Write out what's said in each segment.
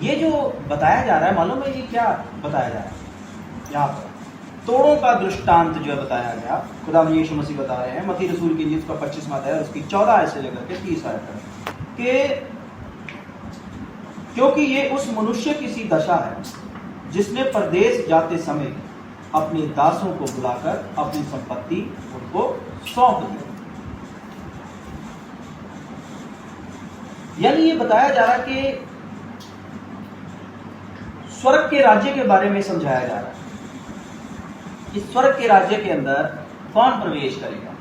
ये जो बताया जा रहा है, मालूम है ये क्या बताया जा रहा है? यहाँ पर तोड़ों का दृष्टांत जो है बताया गया, खुदा यीशु मसीह बता रहे हैं मत्ती रसूल की इंजील का 25वां अध्याय उसकी 14 से लेकर के 30 आयत तक कि क्योंकि ये उस मनुष्य की सी दशा है जिसने परदेश जाते समय अपने दासों को बुलाकर अपनी संपत्ति उनको सौंप दी। यानी ये बताया जा रहा है कि स्वर्ग के राज्य के बारे में समझाया जा रहा है कि स्वर्ग के राज्य के अंदर कौन प्रवेश करेगा,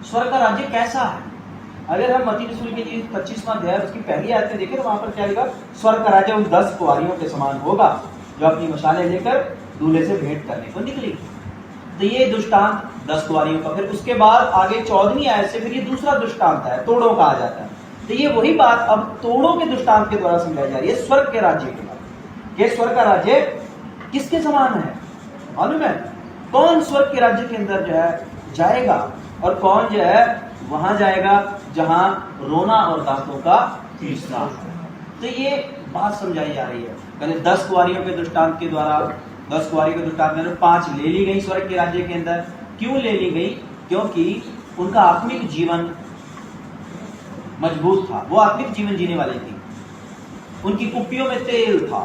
स्वर्ग का राज्य कैसा है। अगर हम मत्ती रसूल की 25वां अध्याय उसकी पहली आयत में देखें तो वहां पर क्या लिखा? स्वर्ग का राज्य उन 10 कुंवारियों के समान होगा जो अपनी मशालें लेकर दूल्हे से भेंट करने को निकली। तो ये दृष्टांत 10 कुंवारियों का, फिर उसके बाद आगे 14वीं आयत से फिर ये दूसरा दृष्टांत है, तोड़ों का आ जाता है। तो ये वही बात अब तोड़ों के दृष्टांत के द्वारा समझाई जा रही है स्वर्ग के राज्य के बाद। ये स्वर्ग का राज्य किसके समान है मालूम है? कौन स्वर्ग के राज्य के अंदर जो है जाएगा और कौन जो है वहां जाएगा जहां रोना और दांतों का पीसना। तो ये बात समझाई जा रही है। पहले 10 कुंवारियों के दृष्टांत के द्वारा, 10 कुंवारियों के दृष्टांत में 5 ले ली गई स्वर्ग के राज्य के अंदर। क्यों ले ली गई? क्योंकि उनका आत्मिक जीवन मजबूत था, वो आत्मिक जीवन जीने वाली थी, उनकी कुप्पियों में तेल था,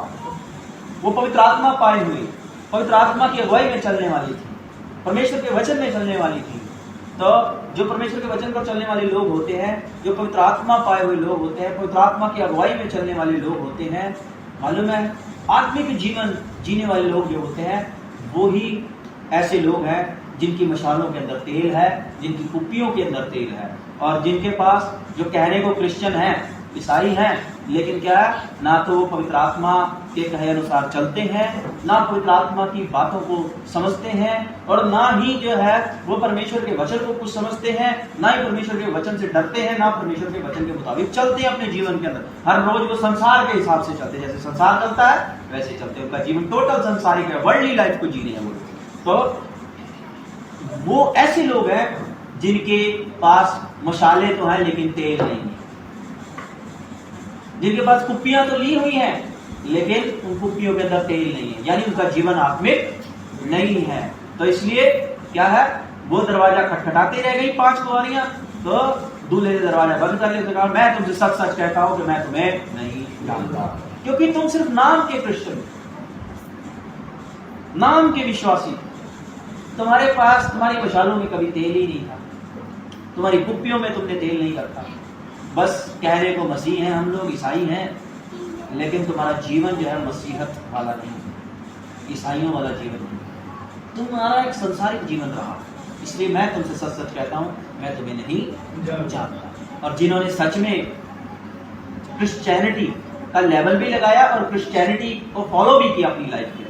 वो पवित्र आत्मा पाए हुए, पवित्र आत्मा की अगुवाई में चलने वाली थी, परमेश्वर के वचन में चलने वाली थी। तो जो परमेश्वर के वचन पर चलने वाले लोग होते हैं, जो पवित्र आत्मा पाए हुए लोग होते हैं, पवित्र आत्मा की अगुवाई में चलने वाले लोग होते हैं, मालूम है आत्मिक जीवन जीने वाले लोग जो होते हैं वो ही ऐसे लोग हैं जिनकी मशालों के अंदर तेल है, जिनकी कुप्पियों के अंदर तेल है, और जिनके पास जो कहने को क्रिश्चियन है, ईसाई हैं, लेकिन क्या है, ना तो वो पवित्र आत्मा के कहे अनुसार चलते हैं, ना पवित्र आत्मा की बातों को समझते हैं, और ना ही जो है वो परमेश्वर के वचन को कुछ समझते हैं, ना ही परमेश्वर के वचन से डरते हैं, ना परमेश्वर के वचन के मुताबिक चलते हैं अपने जीवन के अंदर। हर रोज वो संसार के हिसाब से चलते हैं, जैसे संसार चलता है वैसे चलते हैं। उनका जीवन टोटल संसारिक है, वर्ल्डली लाइफ को जी रहे हैं वो। तो वो ऐसे लोग हैं जिनके पास मशाले तो हैं लेकिन तेल नहीं है, जिनके पास कुप्पियां तो ली हुई हैं लेकिन उन कुप्पियों के अंदर तेल नहीं है, यानी उनका जीवन आत्मिक नहीं है। तो इसलिए क्या है, वो दरवाजा खटखटाती रह गई 5 कुंवारियां, तो दूल्हे ने दरवाजा बंद कर लिया, कहा मैं तुमसे सच सच कहता हूं कि मैं तुम्हें नहीं जानता, क्योंकि तुम सिर्फ नाम के क्रिश्चियन, नाम के विश्वासी, तुम्हारे पास तुम्हारी मशालों में कभी तेल ही नहीं था, तुम्हारी कुप्पियों में तुमने तेल नहीं रखा, बस कहने को मसीह हैं हम लोग, ईसाई हैं, लेकिन तुम्हारा जीवन जो है मसीहत वाला नहीं, ईसाइयों वाला जीवन नहीं, तुम्हारा एक संसारिक जीवन रहा। इसलिए मैं तुमसे सच सच कहता हूं, मैं तुम्हें नहीं जानता। और जिन्होंने सच में क्रिश्चियनिटी का लेवल भी लगाया और क्रिश्चियनिटी को फॉलो भी किया अपनी लाइफ में,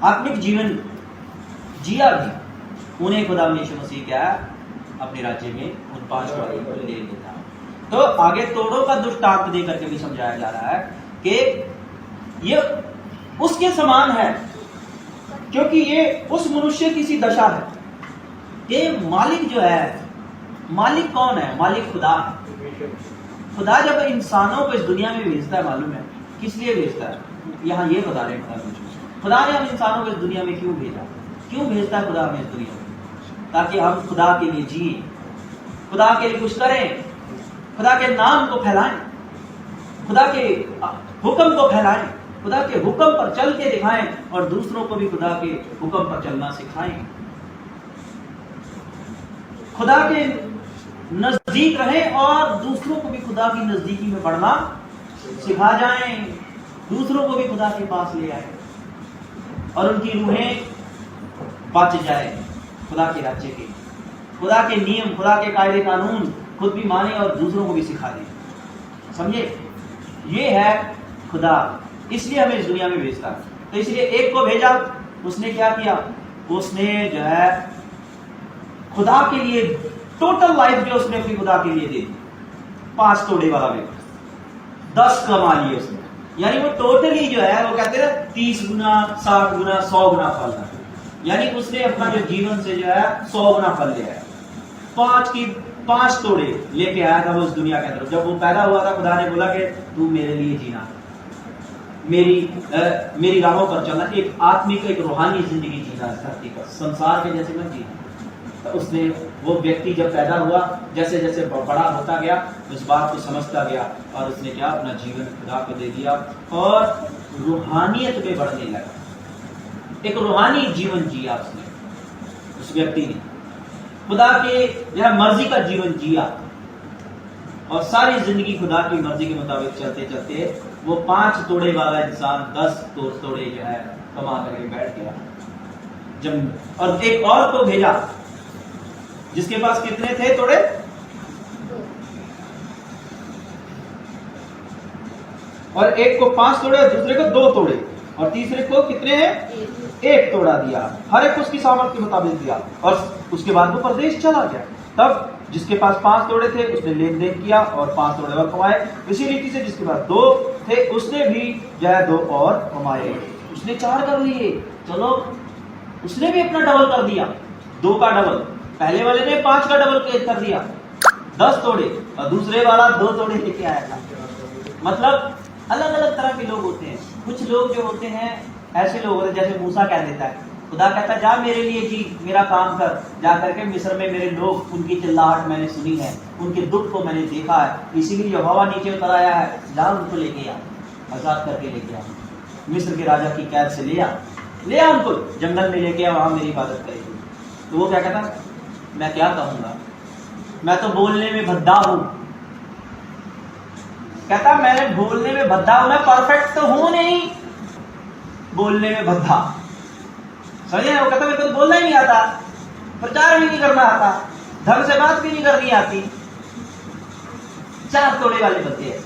आत्मिक जीवन जिया भी, उन्हें खुदा यीशु मसीह क्या अपने राज्य में उन 5 कुंवारियों को ले लेता। तो आगे तोड़ों का दृष्टांत देकर के भी समझाया जा रहा है कि ये उसके समान है, क्योंकि ये उस मनुष्य की सी दशा है कि मालिक जो है, मालिक कौन है? मालिक खुदा है। खुदा जब इंसानों को इस दुनिया में भेजता है, मालूम है किस लिए भेजता है? यहाँ ये बता रहे हैं खुदा ने हम इंसानों को इस दुनिया में क्यों भेजा, क्यों भेजता है खुदा हमें इस दुनिया में? ताकि हम खुदा के लिए जिए, खुदा के लिए कुछ करें, खुदा के नाम को फैलाएं, खुदा के हुक्म को फैलाएं, खुदा के हुक्म पर चल के दिखाएं और दूसरों को भी खुदा के हुक्म पर चलना सिखाएं, खुदा के नजदीक रहें और दूसरों को भी खुदा की नजदीकी में बढ़ना सिखा जाएं, दूसरों को भी खुदा के पास ले आए और उनकी रूहें बच जाए खुदा के राज्य के, खुदा के नियम, खुदा के कायदे कानून खुद भी माने और दूसरों को भी सिखा दे। समझे? ये है खुदा, इसलिए हमें इस दुनिया में भेजता है। तो इसलिए एक को भेजा, उसने क्या किया? उसने जो है खुदा के लिए टोटल लाइफ जो उसने अपनी खुदा के लिए दे दी। 5 तोड़े वाला व्यक्ति 10 कमा लिए उसने, यानी वो टोटली जो है वो कहते हैं 30 गुना, 60 गुना, 100 गुना फल है, यानी उसने अपना जो जीवन से जो है 100 गुना फल लिया है। 5 की 5 तोड़े लेके आया था वो उस दुनिया के अंदर। जब वो पैदा हुआ था, खुदा ने बोला कि तू मेरे लिए जीना, मेरी राहों पर चलना, एक आत्मिक, एक रूहानी जिंदगी जीना धरती पर, संसार के जैसे मत जीना। तो उसने, वो व्यक्ति जब पैदा हुआ, जैसे जैसे बड़ा होता गया, उस बात को समझता गया और उसने क्या, अपना जीवन खुदा को दे दिया और रूहानियत में बढ़ने लगा। एक रूहानी जीवन जिया उसने, उस व्यक्ति ने खुदा के यह मर्जी का जीवन जिया और सारी जिंदगी खुदा की मर्जी के मुताबिक चलते चलते वो 5 तोड़े वाला इंसान 10 तोड़े जो है कमा करके बैठ गया। जब और एक और को भेजा जिसके पास कितने थे तोड़े, और एक को 5 तोड़े और दूसरे को 2 तोड़े और तीसरे को कितने हैं, 1 तोड़ा दिया। हर एक उसकी सामर्थ्य के मुताबिक दिया और उसके बाद वो परदेश चला गया। तब जिसके पास 5 तोड़े थे उसने लेन देन किया और 5 तोड़े और कमाए। इसी रीति से जिसके पास 2 थे उसने भी जो है 2 और कमाए। उसने 4 कर लिए, चलो उसने भी अपना डबल कर दिया, 2 का डबल। पहले वाले ने 5 का डबल कर दिया, 10 तोड़े, और दूसरे वाला 2 तोड़े लेके आया था। मतलब अलग अलग तरह के लोग होते हैं। कुछ लोग जो होते हैं ऐसे लोग होते हैं, जैसे मूसा कह देता है, खुदा कहता है जा मेरे लिए जी, मेरा काम कर, जा करके मिस्र में मेरे लोग, उनकी चिल्लाहट मैंने सुनी है, उनके दुख को मैंने देखा है, इसीलिए यहोवा नीचे उतर आया है, जा उनको लेके आ, आजाद करके लेके आ, मिस्र के राजा की कैद से ले आ उनको, जंगल में लेके आ, वहां मेरी इबादत करेगी। तो वो क्या कहता, मैं क्या कहूंगा, मैं तो बोलने में भद्दा हूं। कहता मैं बोलने में भद्दा हूं, मैं परफेक्ट तो हूं नहीं, बोलने में भद्दा। समझे ना? वो कहता मेरे को तो बोलना ही नहीं आता, प्रचार भी नहीं करना आता, ढंग से बात भी नहीं करनी आती। 4 तोड़े वाले बंदे हैं।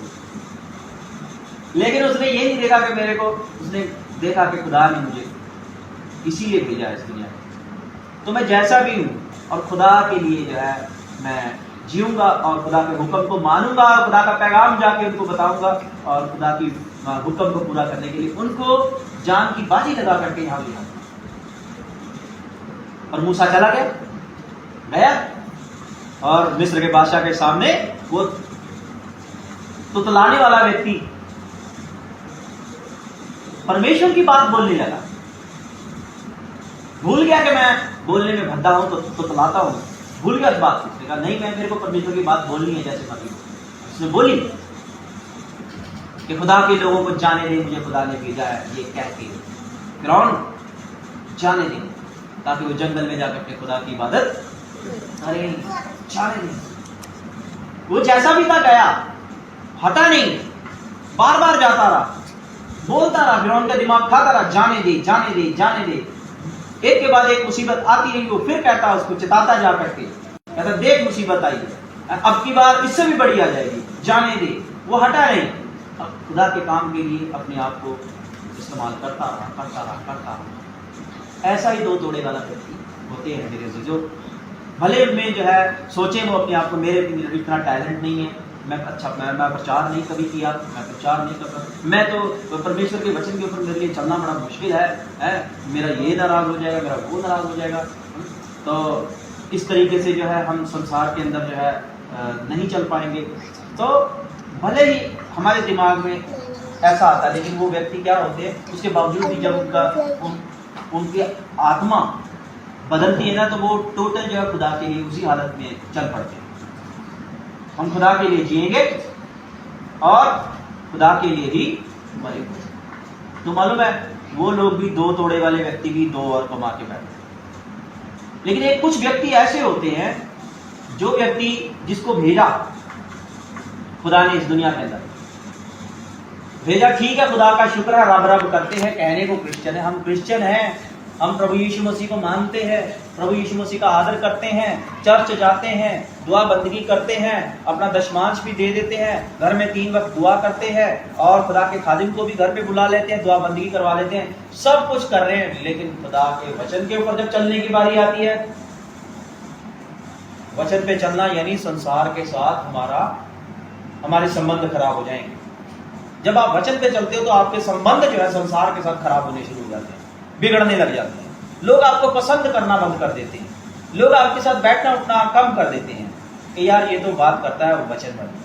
लेकिन उसने ये नहीं देखा कि मेरे को, उसने देखा कि खुदा ने मुझे इसीलिए भेजा इस दुनिया में, तो मैं जैसा भी हूं और खुदा के लिए जो है मैं जीऊंगा और खुदा के हुक्म को मानूंगा और खुदा का पैगाम जाके उनको बताऊंगा और खुदा की हुक्म को पूरा करने के लिए उनको जान की बाजी लगा करके यहां ले आऊंगा। और मूसा चला गया और मिस्र के बादशाह के सामने वो तुतलाने वाला व्यक्ति परमेश्वर की बात बोलने लगा, भूल गया कि मैं बोलने में भद्दा हूं तो तुतलाता हूं, भूल गया इस बात को। उसने कहा नहीं, मैं मेरे को परमेश्वर की बात बोलनी है जैसे कभी। उसने बोली कि खुदा के लोगों को जाने दे, मुझे खुदा ने भेजा है, ये कह के फिरौन जाने दे, ताकि वो जंगल में जाकर के खुदा की इबादत करे, जाने दे। वो जैसा भी था गया, हटा नहीं, बार बार जाता रहा, बोलता रहा, फिरौन का दिमाग खाता रहा, जाने दे जाने दे जाने दे। एक के बाद एक मुसीबत आती रही, वो फिर कहता, उसको चिताता जा करके, कहता देख मुसीबत आई है, अब की बार इससे भी बड़ी आ जाएगी, जाने दे। वो हटा नहीं, अब खुदा के काम के लिए अपने आप को इस्तेमाल करता रहा। ऐसा ही 2 तोड़े वाला व्यक्ति होते हैं मेरे जो भले में जो है सोचे वो अपने आप को, मेरे इतना टैलेंट नहीं है, मैं प्रचार नहीं कभी किया, मैं प्रचार नहीं करता, मैं तो परमेश्वर के वचन के ऊपर मेरे लिए चलना बड़ा मुश्किल है, मेरा ये नाराज हो जाएगा, मेरा वो नाराज हो जाएगा। तो इस तरीके से जो है हम संसार के अंदर जो है नहीं चल पाएंगे। तो भले ही हमारे दिमाग में ऐसा आता है, लेकिन वो व्यक्ति क्या होते हैं, उसके बावजूद भी जब उनकी आत्मा बदलती है ना, तो वो टोटल जो है खुदा के लिए उसी हालत में चल पड़ते हैं। हम खुदा के लिए जिएंगे और खुदा के लिए ही मरेंगे। तो मालूम है वो लोग भी 2 तोड़े वाले व्यक्ति भी 2 और कमा के बैठे। लेकिन एक कुछ व्यक्ति ऐसे होते हैं, जो व्यक्ति जिसको भेजा खुदा ने इस दुनिया के अंदर भेजा, ठीक है, खुदा का शुक्र है, रब रब करते हैं, कहने को क्रिश्चियन है, हम क्रिश्चियन हैं, हम प्रभु यीशु मसीह को मानते हैं, प्रभु यीशु मसीह का आदर करते हैं, चर्च जाते हैं, दुआ बंदगी करते हैं, अपना दशमांश भी दे देते हैं, घर में 3 वक्त दुआ करते हैं और खुदा के खादिम को भी घर पे बुला लेते हैं, दुआ बंदगी करवा लेते हैं, सब कुछ कर रहे हैं। लेकिन खुदा के वचन के ऊपर जब चलने की बारी आती है, वचन पे चलना यानी संसार के साथ हमारे संबंध खराब हो जाएंगे। जब आप वचन पे चलते हो तो आपके संबंध जो है संसार के साथ खराब होने शुरू हो जाते हैं, बिगड़ने लग जाते हैं। लोग आपको पसंद करना बंद कर देते हैं, लोग आपके साथ बैठना उठना कम कर देते हैं, कि यार ये तो बात करता है वो वचन वाली।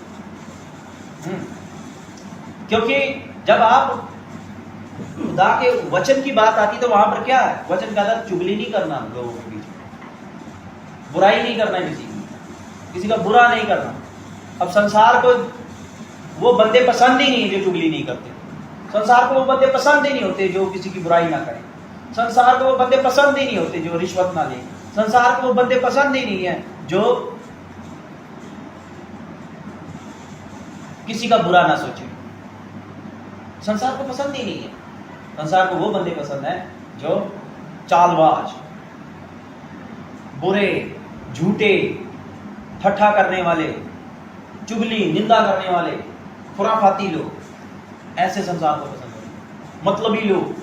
क्योंकि जब आप खुदा के वचन की बात आती तो वहां पर क्या है, वचन का था चुगली नहीं करना लोगों के बीच में, बुराई नहीं करना किसी का बुरा नहीं करना। अब संसार को वो बंदे पसंद ही नहीं है जो चुगली नहीं करते, संसार को वो बंदे पसंद ही नहीं होते जो किसी की बुराई ना करें, संसार को वो बंदे पसंद ही नहीं होते जो रिश्वत ना लें, संसार को वो बंदे पसंद ही नहीं है जो किसी का बुरा ना सोचे। संसार को पसंद ही नहीं है। संसार को वो बंदे पसंद है जो चालबाज, बुरे, झूठे, ठट्ठा करने वाले, चुगली निंदा करने वाले, खुराफाती लोग, ऐसे संसार को पसंद है। मतलबी लोग,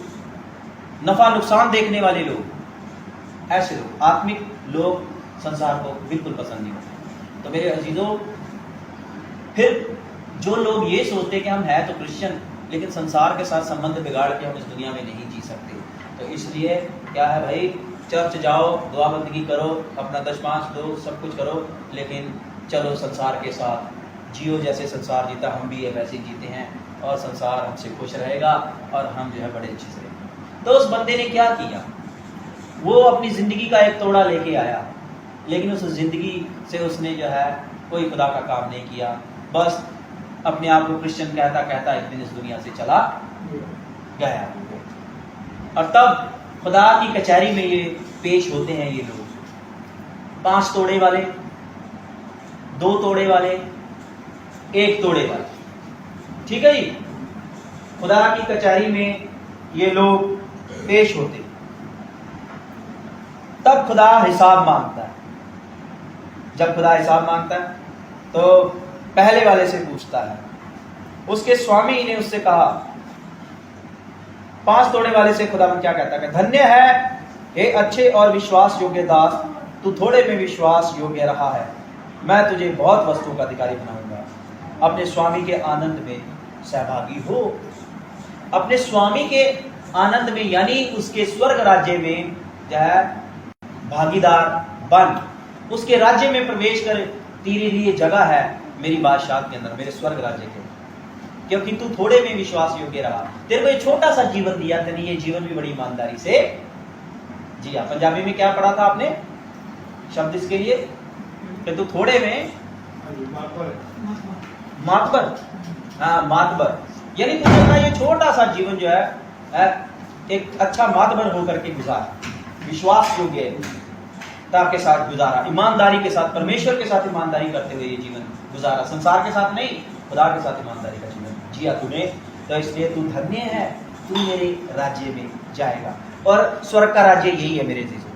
नफा नुकसान देखने वाले लोग, ऐसे लोग, आत्मिक लोग संसार को बिल्कुल पसंद नहीं होते। तो मेरे अजीजों, फिर जो लोग ये सोचते कि हम हैं तो क्रिश्चियन लेकिन संसार के साथ संबंध बिगाड़ के हम इस दुनिया में नहीं जी सकते, तो इसलिए क्या है भाई, चर्च जाओ, दुआ बंदगी करो, अपना 10-5 दो, सब कुछ करो, लेकिन चलो संसार के साथ जियो, जैसे संसार जीता हम भी वैसे जीते हैं और संसार हमसे खुश रहेगा और हम जो है बड़े अच्छे से रहेंगे। तो उस बंदे ने क्या किया, वो अपनी ज़िंदगी का एक तोड़ा लेके आया, लेकिन उस ज़िंदगी से उसने जो है कोई खुदा का काम नहीं किया, बस अपने आप को क्रिश्चियन कहता कहता एक दिन इस दुनिया से चला गया। और तब खुदा की कचहरी में ये पेश होते हैं ये लोग, 5 तोड़े वाले, 2 तोड़े वाले, 1 तोड़े वाले, ठीक है जी। खुदा की कचहरी में ये लोग पेश होते, तब खुदा हिसाब मांगता है। जब खुदा हिसाब मांगता है तो पहले वाले से पूछता है। उसके स्वामी ने उससे कहा, 5 तोड़े वाले से खुदा क्या कहता है, धन्य है हे अच्छे और विश्वास योग्य दास, तू थोड़े में विश्वास योग्य रहा है, मैं तुझे बहुत वस्तुओं का अधिकारी बनाऊंगा। अपने स्वामी के आनंद में सहभागी हो। अपने स्वामी के आनंद में यानी उसके स्वर्ग राज्य में जो है भागीदार बन, उसके राज्य में प्रवेश कर। तेरे लिए जगह है मेरी बादशाह के अंदर, मेरे स्वर्ग राज्य के, क्योंकि तू थोड़े में विश्वास योग्य रहा। तेरे को एक छोटा सा जीवन दिया, तेने ये जीवन भी बड़ी ईमानदारी से जिया। पंजाबी में क्या पढ़ा था आपने शब्द इसके लिए, कि तू थोड़े में मातबर, हाँ मातबर, यानी तू अपना ये छोटा सा जीवन जो है एक अच्छा मातबर होकर के गुजार, विश्वास योग्य के साथ गुजारा, ईमानदारी के साथ, परमेश्वर के साथ ईमानदारी करते हुए ये जीवन गुजारा, संसार के साथ नहीं, खुदा के साथ ईमानदारी का जीवन जिया तूने। तो इसलिए तू धन्य है, तू मेरे राज्य में जाएगा। और स्वर्ग का राज्य यही है मेरे जीजो।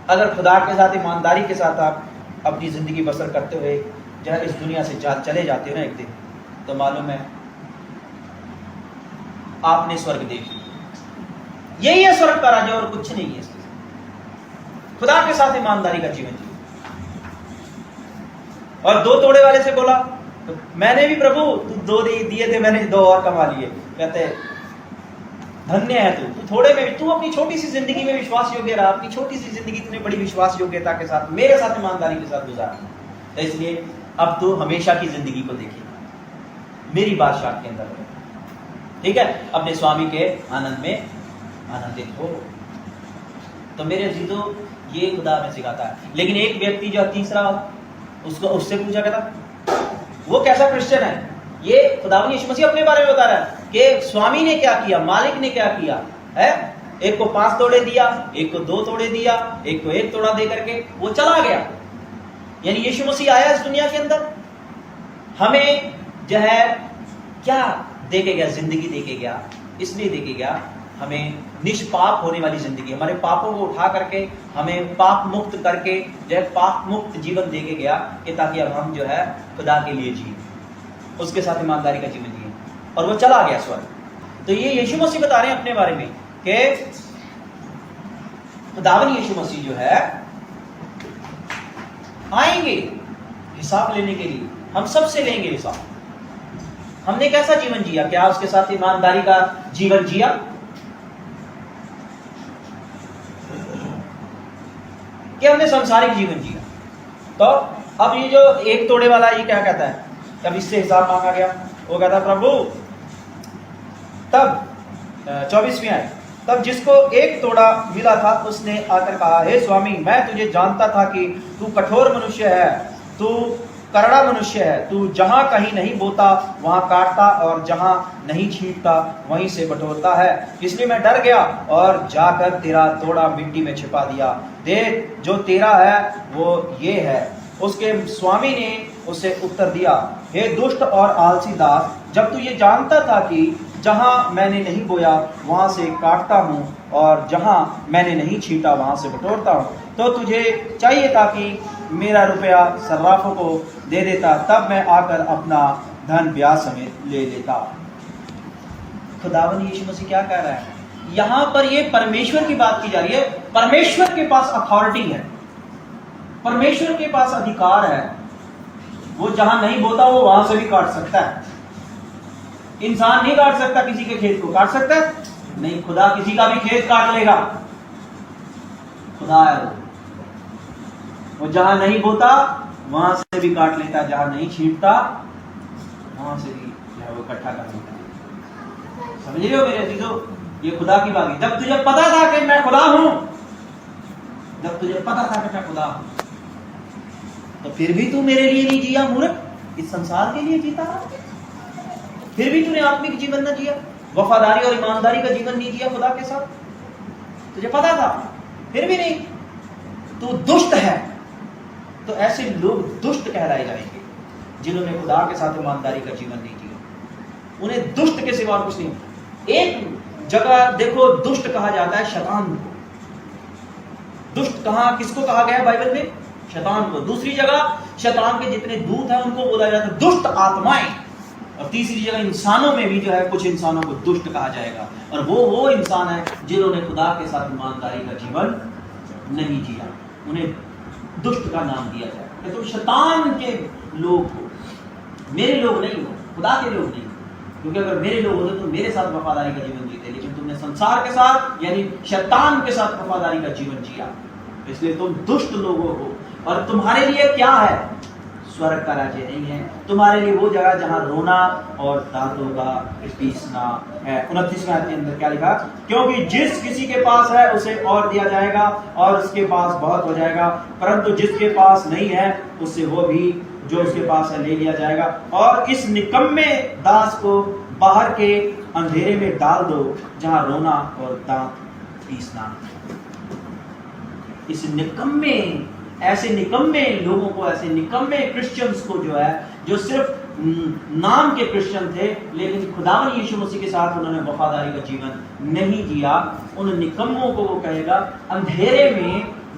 अगर खुदा के साथ ईमानदारी के साथ आप अपनी जिंदगी बसर करते हुए जो है इस दुनिया से चले जाते हो ना एक दिन, तो मालूम है आपने स्वर्ग देख लिया। यही है स्वर्ग का राज्य और कुछ नहीं है। खुदा के साथ ईमानदारी का जीवन जिए। और 2 तोड़े वाले से बोला, तो मैंने भी प्रभु तू 2 दिए थे, मैंने 2 और कमा लिए। कहते धन्य है तू थोड़े में भी, तू अपनी छोटी सी जिंदगी में विश्वास योग्य रहा, अपनी छोटी सी जिंदगी तूने बड़ी विश्वास योग्यता के साथ मेरे साथ ईमानदारी के साथ गुजारा। तो इसलिए अब तू हमेशा की जिंदगी को देखे मेरी बादशाह के अंदर, ठीक है, अपने स्वामी के आनंद में आनंदित हो। तो मेरे जीजो ये खुदा में सिखाता है। लेकिन एक व्यक्ति जो तीसरा, उसको उससे पूछा कहता वो कैसा क्रिश्चियन है, ये खुदावंद यीशु मसीह अपने बारे में बता रहा है कि स्वामी ने क्या किया, मालिक ने क्या किया है। एक को 5 तोड़े दिया, एक को 2 तोड़े दिया, एक को 1 तोड़ा दे करके वो चला गया। यानी यीशु मसीह आया इस दुनिया के अंदर, हमें जो है क्या देके गया, जिंदगी देके गया। इसलिए देके गया हमें निष्पाप होने वाली जिंदगी, हमारे पापों को उठा करके हमें पाप मुक्त करके जो है पाप मुक्त जीवन देके गया, कि ताकि अब हम जो है खुदा के लिए जिए, उसके साथ ईमानदारी का जीवन जिए। और वो चला गया स्वर्ग। तो ये यीशु मसीह बता रहे हैं अपने बारे में कि खुदावंद यीशु मसीह जो है आएंगे हिसाब लेने के लिए, हम सबसे लेंगे हिसाब। हमने कैसा जीवन जिया, क्या उसके साथ ईमानदारी का जीवन जिया, कि हमने सांसारिक जीवन जिया। तो अब ये जो एक तोड़े वाला ये क्या कहता है, अब इससे हिसाब मांगा गया, वो कहता प्रभु, तब 24वीं आयत, तब जिसको एक तोड़ा मिला था उसने आकर कहा, हे स्वामी, मैं तुझे जानता था कि तू कठोर मनुष्य है, तू करड़ा मनुष्य है, तू जहां कहीं नहीं बोता वहां काटता और जहां नहीं छींटता वहीं से बटोरता है। इसलिए मैं डर गया और जाकर तेरा तोड़ा मिट्टी में छिपा दिया। देख, जो तेरा है वो ये है। उसके स्वामी ने उसे उत्तर दिया, हे दुष्ट और आलसी दास, जब तू ये जानता था कि जहां मैंने नहीं बोया वहां से काटता हूं और जहां मैंने नहीं छींटा वहां से बटोरता हूं, तो तुझे चाहिए था कि मेरा रुपया सर्राफों को दे देता, तब मैं आकर अपना धन ब्याज समेत ले लेता। खुदावंद यीशु मसीह क्या कह रहा है यहां पर? ये परमेश्वर की बात की जा रही है। परमेश्वर के पास अथॉरिटी है, परमेश्वर के पास अधिकार है। वो जहां नहीं बोता वो वहां से भी काट सकता है। इंसान नहीं काट सकता किसी के खेत को, काट सकता है? नहीं, खुदा किसी का भी खेत काट लेगा। खुदा है वो जहां नहीं बोता वहां से भी काट लेता, जहां नहीं छींटता वहां से भी जो है वो इकट्ठा कर लेता। समझ रहे हो मेरे अजीजों? ये खुदा की बात है। जब तुझे पता था कि मैं खुदा हूं, जब तुझे पता था कि मैं खुदा हूं, तो फिर भी तू मेरे लिए नहीं जिया मूर्ख, इस संसार के लिए जीता रहा। फिर भी तूने आत्मिक जीवन न जिया, वफादारी और ईमानदारी का जीवन नहीं जिया खुदा के साथ। तुझे पता था फिर भी नहीं, तू दुष्ट है। तो ऐसे लोग दुष्ट कहलाए जाएंगे जिन्होंने खुदा के साथ ईमानदारी का जीवन नहीं जिया। उन्हें दुष्ट के सिवा कुछ नहीं। एक जगह देखो दुष्ट कहा जाता है शैतान को। दुष्ट कहां किसको कहा गया है बाइबल में? शैतान को। दूसरी जगह शैतान के जितने दूत हैं उनको बोला जाता है दुष्ट आत्माएं। और तीसरी जगह इंसानों में भी जो है कुछ इंसानों को दुष्ट कहा जाएगा, और वो इंसान है जिन्होंने खुदा के साथ ईमानदारी का जीवन नहीं जिया, उन्हें दुष्ट का नाम दिया जाए। तुम शैतान के लोग हो, मेरे लोग नहीं हो, खुदा के लोग नहीं हो। क्योंकि अगर मेरे लोग होते तो मेरे साथ वफादारी का जीवन जीते, लेकिन तुमने संसार के साथ यानी शैतान के साथ वफादारी का जीवन जिया, इसलिए तुम दुष्ट लोगों हो। और तुम्हारे लिए क्या है? स्वर्ग का राज्य नहीं है। तुम्हारे लिए वो जगह जहां रोना और दांतों का पीसना है। 29वें आयत के अंदर क्या लिखा? क्योंकि जिस किसी के पास है उसे और दिया जाएगा और उसके पास बहुत हो जाएगा, परंतु जिसके पास नहीं है उससे वो भी जो उसके पास है ले लिया जाएगा। और इस निकम्मे दास को बाहर के अंधेरे में डाल दो जहां रोना और दांत पीसना। इस निकम्मे, ऐसे निकम्मे लोगों को, ऐसे निकम्मे क्रिश्चियंस को जो है, जो सिर्फ नाम के क्रिश्चियन थे लेकिन खुदावन यीशु मसीह के साथ उन्होंने वफादारी का जीवन नहीं जिया, उन निकम्मों को वो कहेगा अंधेरे में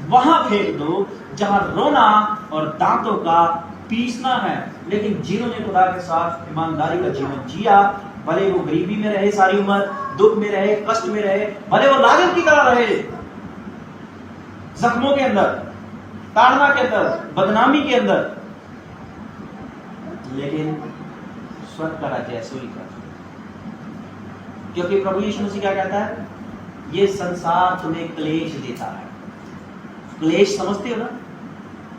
वहां फेंक दो जहां रोना और दांतों का पीसना है। लेकिन जिन्होंने खुदा के साथ ईमानदारी का जीवन जिया, भले वो गरीबी में रहे सारी उम्र, दुख में रहे, कष्ट में रहे, भले वो लाजर की तरह रहे, जख्मों के अंदर, ताड़ना के अंदर, बदनामी के अंदर, लेकिन स्वर्ग का राज्य ऐसे ही कर। क्योंकि प्रभु यीशु मसीह क्या कहता है? ये संसार तुम्हें क्लेश देता है। क्लेश समझते हो ना?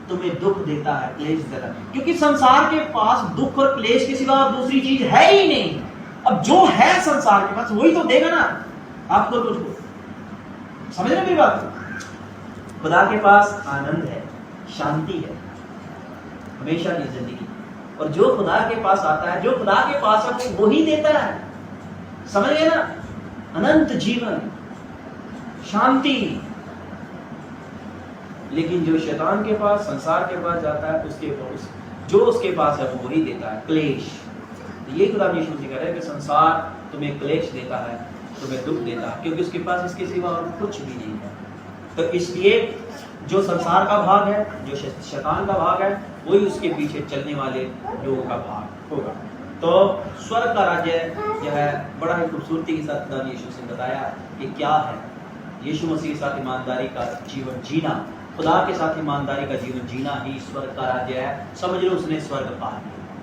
तुम्हें दुख देता है, क्लेश देता है, क्योंकि संसार के पास दुख और क्लेश के सिवा दूसरी चीज है ही नहीं। अब जो है संसार के पास वही तो देगा ना आपको कुछ को। समझ रहे मेरी बात? खुदा के पास आनंद है, शांति है, हमेशा की जिंदगी। और जो खुदा के पास आता है, जो खुदा के पास है वो ही देता है। समझ गए ना? अनंत जीवन, शांति। लेकिन जो शैतान के पास, संसार के पास जाता है, उसके पास जो उसके पास है वो वही देता है, क्लेश। ये खुदा यीशु मसीह कह रहा है कि संसार तुम्हें क्लेश देता है, तुम्हें दुख देता है, क्योंकि उसके पास इसके सिवा और कुछ भी नहीं है। तो इसलिए जो संसार का भाग है, जो शैतान का भाग है, वही उसके पीछे चलने वाले लोगों का भाग होगा। तो स्वर्ग का राज्य जो है बड़ा ही खूबसूरती के साथ खुदा यीशु ने बताया कि क्या है। यीशु मसीह के साथ ईमानदारी का जीवन जीना, खुदा के साथ ईमानदारी का जीवन जीना ही स्वर्ग का राज्य है। समझ लो उसने स्वर्ग पा लिया।